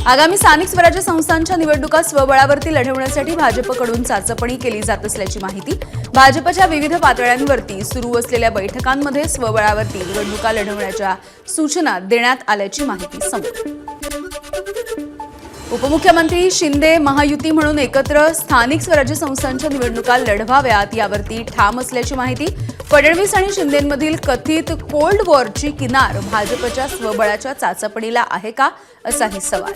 आगामी स्थानिक स्वराज्य संस्थांच्या निवडणुका स्वबळावरती लढवण्यासाठी भाजपकडून चाचपणी केली जात असल्याची माहिती भाजपच्या विविध पातळ्यांवरती सुरू असलेल्या बैठकांमध्ये स्वबळावरती निवडणुका लढवण्याच्या सूचना देण्यात आल्याची माहिती समोर. उपमुख्यमंत्री शिंदे महायुती म्हणून एकत्र स्थानिक स्वराज्य संस्थांच्या निवडणुका लढवाव्यात यावरती ठाम असल्याची माहिती. फडणवीस आणि शिंदेंमधील कथित कोल्ड वॉरची किनार भाजपच्या स्वबळाच्या चाचपणीला आहे का असाही सवाल.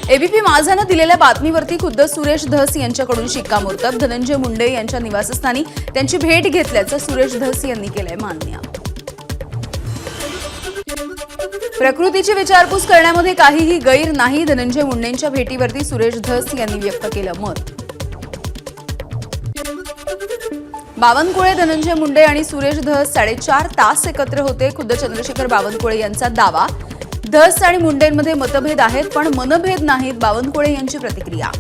एबीपी माझानं दिलेल्या बातमीवरती खुद्द सुरेश धस यांच्याकडून शिक्कामोर्तब. धनंजय मुंडे यांच्या निवासस्थानी त्यांची भेट घेतल्याचं सुरेश धस यांनी केलंय मान्य. प्रकृतीची विचारपूस करण्यामध्ये काहीही गैर नाही, धनंजय मुंडेंच्या भेटीवरती सुरेश धस यांनी व्यक्त केलं मत. बावनकुळे, धनंजय मुंडे आणि सुरेश धस 4.5 तास एकत्र होते. खुद्द चंद्रशेखर बावनकुळे यांचा दावा. धस आणि मुंडेंमध्ये मतभेद आहेत पण मनभेद नाहीत, बावनकुळे यांची प्रतिक्रिया.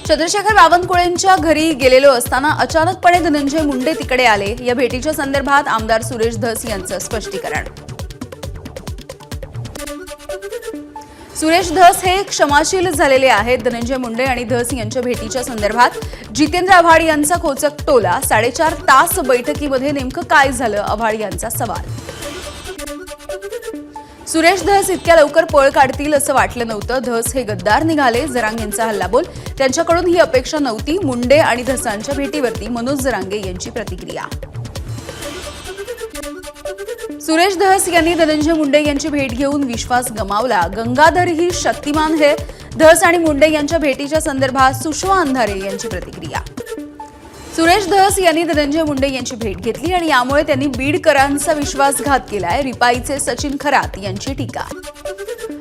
चंद्रशेखर बावनकुळेंच्या घरी गेलेलो असताना अचानकपणे धनंजय मुंडे तिकडे आले. या भेटीच्या संदर्भात आमदार सुरेश धस यांचं स्पष्टीकरण. सुरेश धस हे क्षमाशील झालेले आहेत. धनंजय मुंडे आणि धस यांच्या भेटीच्या संदर्भात जितेंद्र आव्हाड यांचा खोचक टोला. 4.5 तास बैठकीमध्ये नेमकं काय झालं, आव्हाड यांचा सवाल. सुरेश धस इतक्या लवकर पळ काढतील असं वाटलं नव्हतं. धस हे गद्दार निघाले, जरांगेंचा हल्लाबोल. त्यांच्याकडून ही अपेक्षा नव्हती. मुंडे आणि धसांच्या भेटीवरती मनोज जरांगे यांची प्रतिक्रिया. सुरेश धस यांनी धनंजय मुंडे यांची भेट घेऊन विश्वास गमावला. गंगाधर ही शक्तिमान है. धस आणि मुंडे यांच्या भेटीच्या संदर्भात सुषमा अंधारे यांची प्रतिक्रिया. सुरेश धस यांनी धनंजय मुंडे यांची भेट घेतली आणि यामुळे त्यांनी बीडकरांचा विश्वासघात केलाय, रिपाईचे सचिन खरात यांची टीका.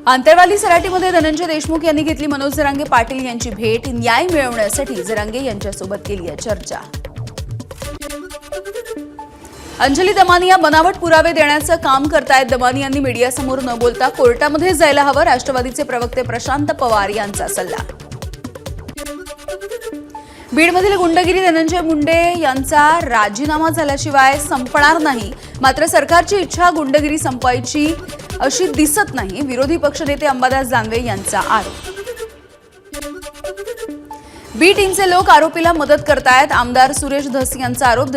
आंतरवाली सराटीमध्ये धनंजय देशमुख यांनी घेतली मनोज जरांगे पाटील यांची भेट. न्याय मिळवण्यासाठी जरांगे यांच्यासोबत केली आहे चर्चा. अंजली दमानिया बनावट पुरावे देण्याचं काम करतायत. दमानियांनी मीडियासमोर न बोलता कोर्टामध्ये जायला हवं, राष्ट्रवादीचे प्रवक्ते प्रशांत पवार यांचा सल्ला. बीडमधील गुंडगिरी धनंजय मुंडे यांचा राजीनामा झाल्याशिवाय संपणार नाही. मात्र सरकारची इच्छा गुंडगिरी संपवायची अशी दिसत नाही, विरोधी पक्षनेते अंबादास दानवे यांचा आरोप. बी टीमचे लोक आरोपीला मदत करतायत, आमदार सुरेश धस यांचा आरोप.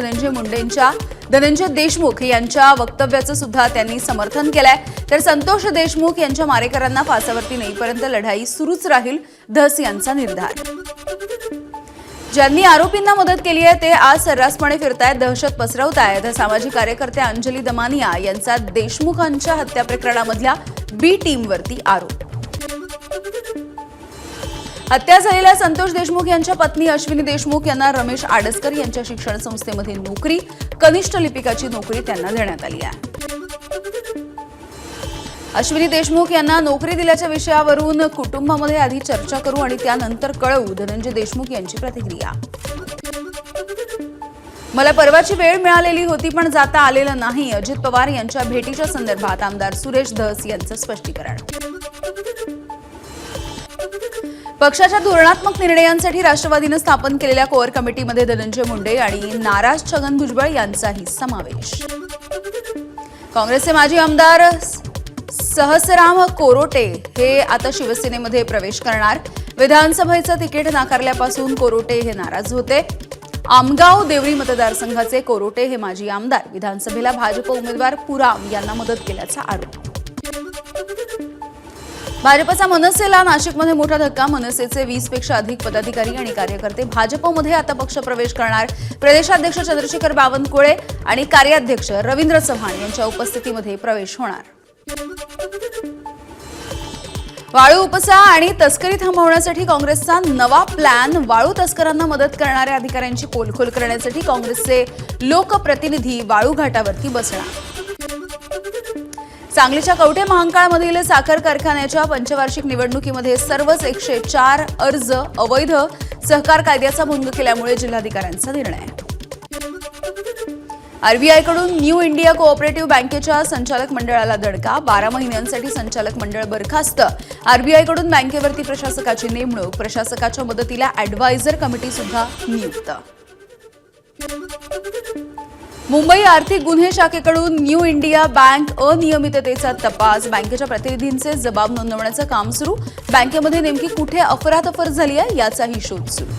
धनंजय देशमुख यांच्या वक्तव्याचं सुद्धा त्यांनी समर्थन केलंय. तर संतोष देशमुख यांच्या मारेकरांना फासावरती नेईपर्यंत लढाई सुरूच राहील, धस यांचा निर्धार. ज्यांनी आरोपींना मदत केली आहे ते आज सर्रासपणे फिरतायत, दहशत पसरवतायत. सामाजिक कार्यकर्त्या अंजली दमानिया यांचा देशमुखांच्या हत्या प्रकरणामधल्या बी टीमवरती आरोप. हत्या झालेल्या संतोष देशमुख यांच्या पत्नी अश्विनी देशमुख यांना रमेश आडसकर यांच्या शिक्षण संस्थेमध्ये नोकरी, कनिष्ठ लिपिकाची नोकरी त्यांना देण्यात आली आहे. अश्विनी देशमुख यांना नोकरी दिल्याच्या विषयावरून कुटुंबामध्ये आधी चर्चा करू आणि त्यानंतर कळवू, धनंजय देशमुख यांची प्रतिक्रिया. मला परवाची वेळ मिळालेली होती पण जाता आलेलं नाही, अजित पवार यांच्या भेटीच्या संदर्भात आमदार सुरेश धस यांचं स्पष्टीकरण. पक्षाच्या धोरणात्मक निर्णयांसाठी राष्ट्रवादीनं स्थापन केलेल्या कोअर कमिटीमध्ये धनंजय मुंडे आणि नाराज छगन भुजबळ यांचाही समावेश. काँग्रेसचे माजी आमदार सहस्राम कोरोटे हे आता शिवसेनेमध्ये प्रवेश करणार. विधानसभेचं तिकीट नाकारल्यापासून कोरोटे हे नाराज होते. आमगाव देवळी मतदारसंघाचे कोरोटे हे माजी आमदार विधानसभेला भाजप उमेदवार पुराम यांना मदत केल्याचा आरोप. भाजपचा मनसेला नाशिकमध्ये मोठा धक्का. मनसेचे 20 पेक्षा अधिक पदाधिकारी आणि कार्यकर्ते भाजपमध्ये आता पक्षप्रवेश करणार. प्रदेशाध्यक्ष चंद्रशेखर बावनकुळे आणि कार्याध्यक्ष रवींद्र चव्हाण यांच्या उपस्थितीमध्ये प्रवेश होणार. वाळू उपसा आणि तस्करी थांबवण्यासाठी काँग्रेसचा नवा प्लॅन. वाळू तस्करांना मदत करणाऱ्या अधिकाऱ्यांची पोलखोल करण्यासाठी काँग्रेसचे लोकप्रतिनिधी वाळू घाटावरती बसणार. सांगलीच्या कवठे महांकाळमधील साखर कारखान्याच्या पंचवार्षिक निवडणुकीमध्ये सर्वच 104 अर्ज अवैध. सहकार कायद्याचा भंग केल्यामुळे जिल्हाधिकाऱ्यांचा निर्णय. आरबीआयकडून न्यू इंडिया कोऑपरेटिव्ह बँकेच्या संचालक मंडळाला दणका. 12 महिन्यांसाठी संचालक मंडळ बरखास्त. आरबीआयकडून बँकेवरती प्रशासकाची नेमणूक. प्रशासकाच्या मदतीला ॲडवायझर कमिटी सुद्धा नियुक्त. मुंबई आर्थिक गुन्हे शाखेकडून न्यू इंडिया बँक अनियमिततेचा तपास, बँकेच्या प्रतिनिधींचे जबाब नोंदवण्याचं काम सुरू. बँकेमध्ये नेमकी कुठे अफरातफर झाली आहे याचाही शोध सुरू.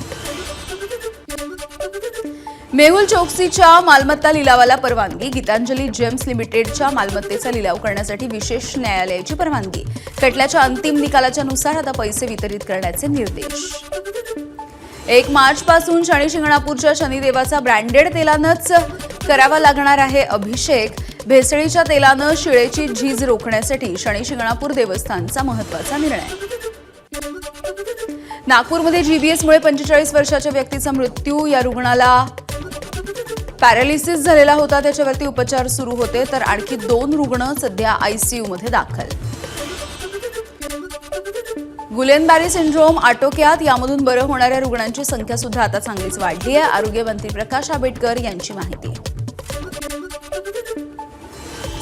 मेहुल चोक्सीच्या मालमत्ता लिलावाला परवानगी, गीतांजली जेम्स लिमिटेडच्या मालमत्तेचा लिलाव करण्यासाठी विशेष न्यायालयाची परवानगी. खटल्याच्या अंतिम निकालाच्या नुसार आता पैसे वितरित करण्याचे निर्देश. 1 मार्चपासून शनी शिंगणापूरच्या शनिदेवाचा ब्रँडेड तेलानंच करावा लागणार आहे अभिषेक. भेसळीच्या तेलानं शिळेची झीज रोखण्यासाठी शनी शिंगणापूर देवस्थानचा महत्त्वाचा निर्णय. नागपूरमध्ये जीबीएसमुळे 45 वर्षाच्या व्यक्तीचा मृत्यू. या रुग्णाला पॅरालिसिस झालेला होता, त्याच्यावरती उपचार सुरू होते, तर आणखी 2 रुग्ण सध्या आयसीयूमध्ये दाखल. गुलेनबॅरी सिंड्रोम आटोक्यात, यामधून बरं होणाऱ्या रुग्णांची संख्या सुद्धा आता चांगलीच वाढली आहे. आरोग्यमंत्री प्रकाश आंबेडकर यांची माहिती.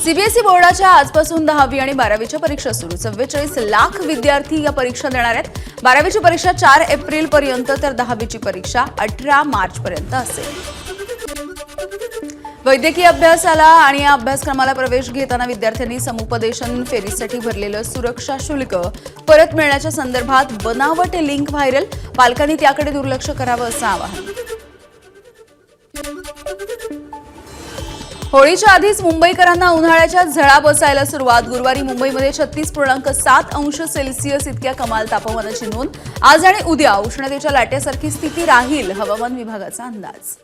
सीबीएसई बोर्डाच्या आजपासून 10वी आणि 12वीच्या परीक्षा सुरू. 44 लाख विद्यार्थी या परीक्षा देणार आहेत. 12वीची परीक्षा 4 एप्रिलपर्यंत तर 10वीची परीक्षा 18 मार्चपर्यंत असेल. वैद्यकीय अभ्यासाला आणि या अभ्यासक्रमाला प्रवेश घेताना विद्यार्थ्यांनी समुपदेशन फेरीसाठी भरलेलं सुरक्षा शुल्क परत मिळण्याच्या संदर्भात बनावट लिंक व्हायरल. पालकांनी त्याकडे दुर्लक्ष करावं असं आवाहन. होळीच्या आधीच मुंबईकरांना उन्हाळ्याच्या झळा बसायला सुरुवात. गुरुवारी मुंबईमध्ये 36.7 अंश सेल्सिअस इतक्या कमाल तापमानाची नोंद. आज आणि उद्या उष्णतेच्या लाटेसारखी स्थिती राहील, हवामान विभागाचा अंदाज.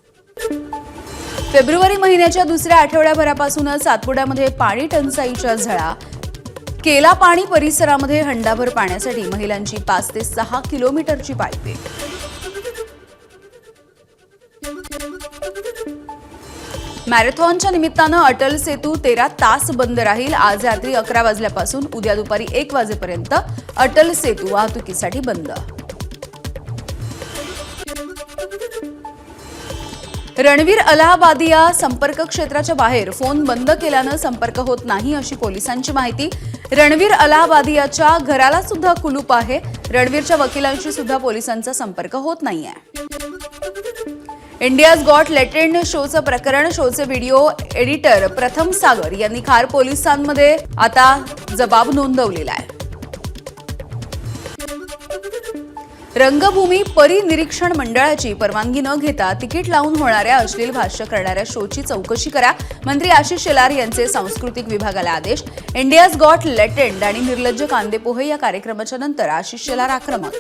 फेब्रुवारी महिन्याच्या दुसऱ्या आठवड्याभरापासूनच सातपुड्यामध्ये पाणी टंचाईच्या झळा. केलापाणी परिसरामध्ये हंडाभर पाण्यासाठी महिलांची 5 ते 6 किलोमीटरची पायपीट. मॅरेथॉनच्या निमित्तानं अटल सेतू 13 तास बंद राहील. आज रात्री 11 वाजल्यापासून उद्या दुपारी 1 वाजेपर्यंत अटल सेतू वाहतुकीसाठी बंद. रणवीर अलाहाबादिया संपर्क क्षेत्राच्या बाहेर, फोन बंद केल्यानं संपर्क होत नाही अशी पोलिसांची माहिती. रणवीर अलाहाबादियाच्या घराला सुद्धा कुलूप आहे. रणवीरच्या वकिलांशी सुद्धा पोलिसांचा संपर्क होत नाहीये. इंडियाज गॉट लेटेंड शोचं प्रकरण, शोचे व्हिडिओ एडिटर प्रथम सागर यांनी खार पोलिसांमध्ये आता जबाब नोंदवलेला आहे. रंगभूमी परिनिरीक्षण मंडळाची परवानगी न घेता तिकीट लावून होणाऱ्या अश्लील भाष्य करणाऱ्या शोची चौकशी करा. मंत्री आशिष शेलार यांचे सांस्कृतिक विभागाला आदेश. इंडियाज गॉट लेटेंड आणि निर्लज्ज कांदेपोहे या कार्यक्रमाच्या नंतर आशिष शेलार आक्रमक.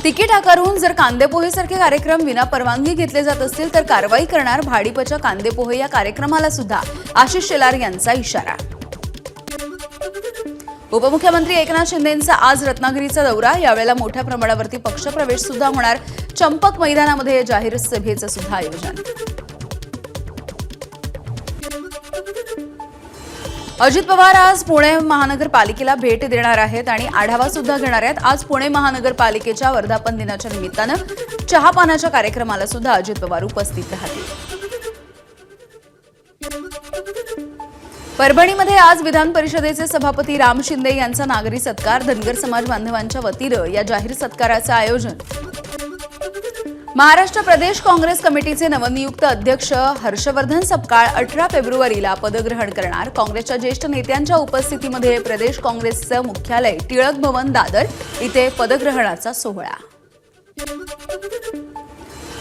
तिकीट आकारून जर कांदेपोहेसारखे कार्यक्रम विना परवानगी घेतले जात असतील तर कारवाई करणार. भाडीपच्या कांदेपोहे या कार्यक्रमाला सुद्धा आशिष शेलार यांचा इशारा. उपमुख्यमंत्री एकनाथ शिंदेंचा आज रत्नागिरीचा दौरा. यावेळेला मोठ्या प्रमाणावरती पक्षप्रवेश सुद्धा होणार. चंपक मैदानामध्ये जाहीर सभेचं सुद्धा आयोजन. अजित पवार आज पुणे महानगरपालिकेला भेट देणार आहेत आणि आढावा सुद्धा घेणार आहेत. आज पुणे महानगरपालिकेच्या वर्धापन दिनाच्या निमित्तानं चहापानाच्या कार्यक्रमाला सुद्धा अजित पवार उपस्थित राहतील. परभणीमध्ये आज विधान परिषदेचे सभापती राम शिंदे यांचा नागरी सत्कार. धनगर समाज बांधवांच्या वतीनं या जाहीर सत्काराचं आयोजन. महाराष्ट्र प्रदेश काँग्रेस कमिटीचे नवनियुक्त अध्यक्ष हर्षवर्धन सपकाळ 18 फेब्रुवारीला पदग्रहण करणार. काँग्रेसच्या ज्येष्ठ नेत्यांच्या उपस्थितीमध्ये प्रदेश काँग्रेसचं मुख्यालय टिळक भवन दादर इथे पदग्रहणाचा सोहळा.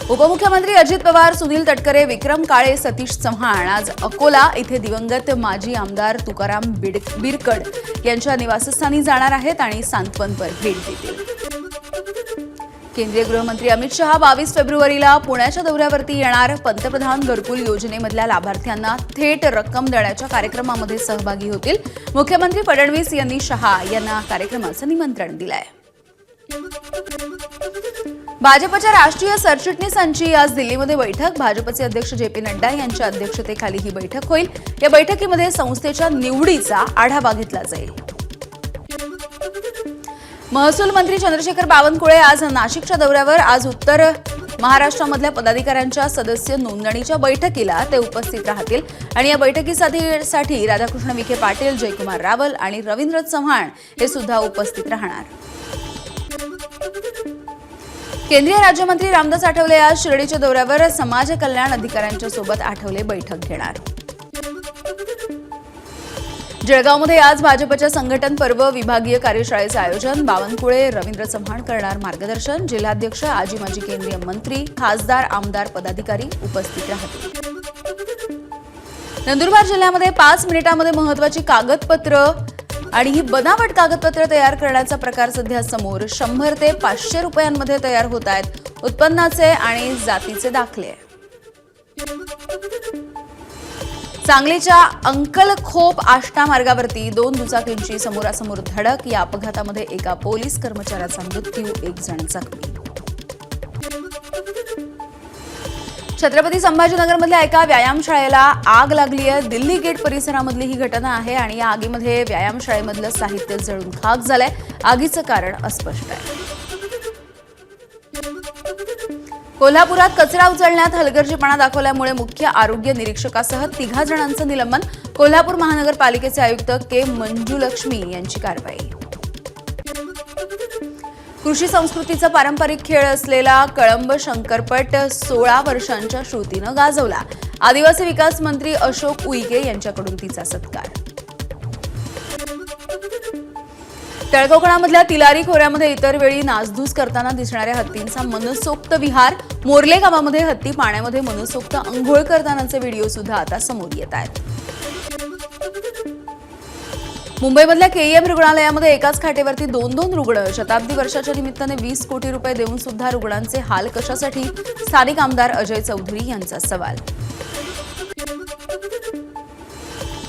उपमुख्यमंत्री अजित पवार, सुनील तटकरे, विक्रम काळे, सतीश चव्हाण आज अकोला इथे दिवंगत माजी आमदार तुकाराम बिरकड यांच्या निवासस्थानी जाणार आहेत आणि सांत्वनपर भेट देतील. केंद्रीय गृहमंत्री अमित शहा 22 फेब्रुवारीला पुण्याच्या दौऱ्यावरती येणार. पंतप्रधान घरकुल योजनेमधल्या लाभार्थ्यांना थेट रक्कम देण्याच्या कार्यक्रमामध्ये सहभागी होतील. मुख्यमंत्री फडणवीस यांनी शहा यांना कार्यक्रमाचं निमंत्रण दिलंय. भाजपच्या राष्ट्रीय सरचिटणीसांची आज दिल्लीमध्ये बैठक. भाजपचे अध्यक्ष जे.पी. नड्डा यांच्या अध्यक्षतेखाली ही बैठक होईल. या बैठकीमध्ये संस्थेच्या निवडीचा आढावा घेतला जाईल. महसूल मंत्री चंद्रशेखर बावनकुळे आज नाशिकच्या दौऱ्यावर. आज उत्तर महाराष्ट्रामधल्या पदाधिकाऱ्यांच्या सदस्य नोंदणीच्या बैठकीला ते उपस्थित राहतील आणि या बैठकीसाठी राधाकृष्ण विखे पाटील, जयकुमार रावल आणि रवींद्र चव्हाण हे सुद्धा उपस्थित राहणार. केंद्रीय राज्यमंत्री रामदास आठवले आज शिर्डीच्या दौऱ्यावर समाज कल्याण अधिकाऱ्यांच्या सोबत आठवले बैठक घेणार. जळगावमध्ये आज भाजपच्या संघटन पर्व विभागीय कार्यशाळेचं आयोजन. बावनकुळे रवींद्र चव्हाण करणार मार्गदर्शन. जिल्हाध्यक्ष आजी माजी केंद्रीय मंत्री खासदार आमदार पदाधिकारी उपस्थित राहतील. नंदुरबार जिल्ह्यामध्ये 5 मिनिटांमध्ये महत्त्वाची कागदपत्र आणि ही बनावट कागदपत्र तयार करण्याचा प्रकार सध्या समोर. 100 ते 500 रुपयांमध्ये तयार होत आहेत उत्पन्नाचे आणि जातीचे दाखले. सांगलीच्या अंकलखोप आष्टा मार्गावरती 2 दुचाकींची समोरासमोर धडक. या अपघातामध्ये एका पोलीस कर्मचाऱ्याचा मृत्यू, 1 जण जखमी. छत्रपती संभाजीनगरमधल्या एका व्यायामशाळेला आग लागली आहे. दिल्ली गेट परिसरामधली ही घटना आहे आणि या आगीमध्ये व्यायामशाळेमधलं साहित्य जळून खाक झालंय. आगीचं कारण अस्पष्ट आहे. कोल्हापुरात कचरा उचलण्यात हलगर्जीपणा दाखवल्यामुळे मुख्य आरोग्य निरीक्षकासह 3 जणांचं निलंबन. कोल्हापूर महानगरपालिकेचे आयुक्त के मंजुलक्ष्मी यांची कारवाई. कृषी संस्कृतीचा पारंपरिक खेळ असलेला कळंब शंकरपट 16 वर्षांच्या श्रुतीनं गाजवला. आदिवासी विकास मंत्री अशोक उईके यांच्याकडून तिचा सत्कार. तळकोकणामधल्या तिलारी खोऱ्यामध्ये इतर वेळी नासधूस करताना दिसणाऱ्या हत्तींचा मनसोक्त विहार. मोर्ले गावामध्ये हत्ती पाण्यामध्ये मनसोक्त अंघोळ करतानाचे व्हिडिओ सुद्धा आता समोर येत आहेत. मुंबईमधल्या केईएम रुग्णालयामध्ये एकाच खाटेवरती 2 रुग्ण. शताब्दी वर्षाच्या निमित्ताने 20 कोटी रुपये देऊन सुद्धा रुग्णांचे हाल कशासाठी? स्थानिक आमदार अजय चौधरी यांचा सवाल.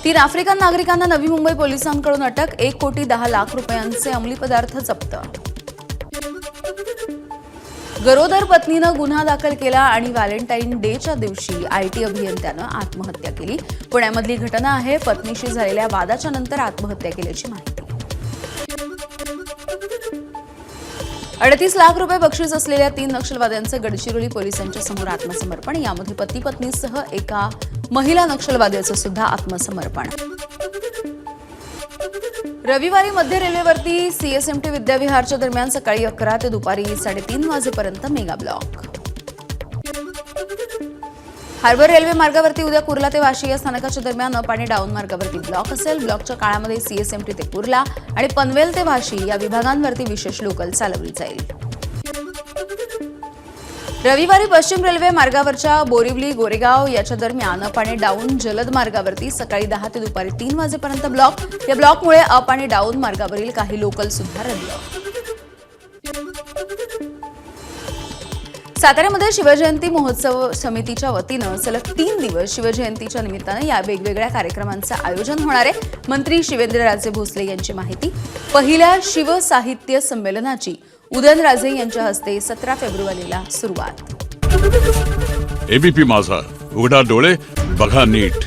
3 आफ्रिकन नागरिकांना नवी मुंबई पोलिसांकडून अटक. 1,10,00,000 रुपयांचे अंमली पदार्थ जप्त. गरोदर पत्नीनं गुन्हा दाखल केला आणि व्हॅलेंटाईन डेच्या दिवशी आयटी अभियंत्यानं आत्महत्या केली. पुण्यामधली घटना आहे. पत्नीशी झालेल्या वादाच्या नंतर आत्महत्या केल्याची माहिती. 38 लाख रुपये बक्षीस असलेल्या 3 नक्षलवाद्यांचं गडचिरोली पोलिसांच्या समोर आत्मसमर्पण. यामध्ये पती पत्नीसह एका महिला नक्षलवाद्याचं सुद्धा आत्मसमर्पण. रविवारी मध्य रेल्वेवरती सीएसएमटी विद्याविहारच्या दरम्यान सकाळी 11 ते दुपारी 3:30 वाजेपर्यंत मेगा ब्लॉक. हार्बर रेल्वे मार्गावरती उद्या कुर्ला ते वाशी या स्थानकाच्या दरम्यान अप आणि डाऊन मार्गावरती ब्लॉक असेल. ब्लॉकच्या काळामध्ये सीएसएमटी ते कुर्ला आणि पनवेल ते वाशी या विभागांवरती विशेष लोकल चालवली जाईल. रविवारी पश्चिम रेल्वे मार्गावरच्या बोरिवली गोरेगाव याच्या दरम्यान अप आणि डाऊन जलद मार्गावरती सकाळी 10 ते दुपारी 3 वाजेपर्यंत ब्लॉक. या ब्लॉकमुळे अप आणि डाऊन मार्गावरील काही लोकल सुद्धा रद्द. साताऱ्यामध्ये शिवजयंती महोत्सव समितीच्या वतीनं सलग 3 दिवस शिवजयंतीच्या निमित्तानं या वेगवेगळ्या कार्यक्रमांचं आयोजन होणार आहे. मंत्री शिवेंद्रराजे भोसले यांची माहिती. पहिल्या शिवसाहित्य संमेलनाची उदयनराजे यांच्या हस्ते 17 फेब्रुवारीला सुरुवात. एबीपी माझा, उघडा डोळे बघा नीट.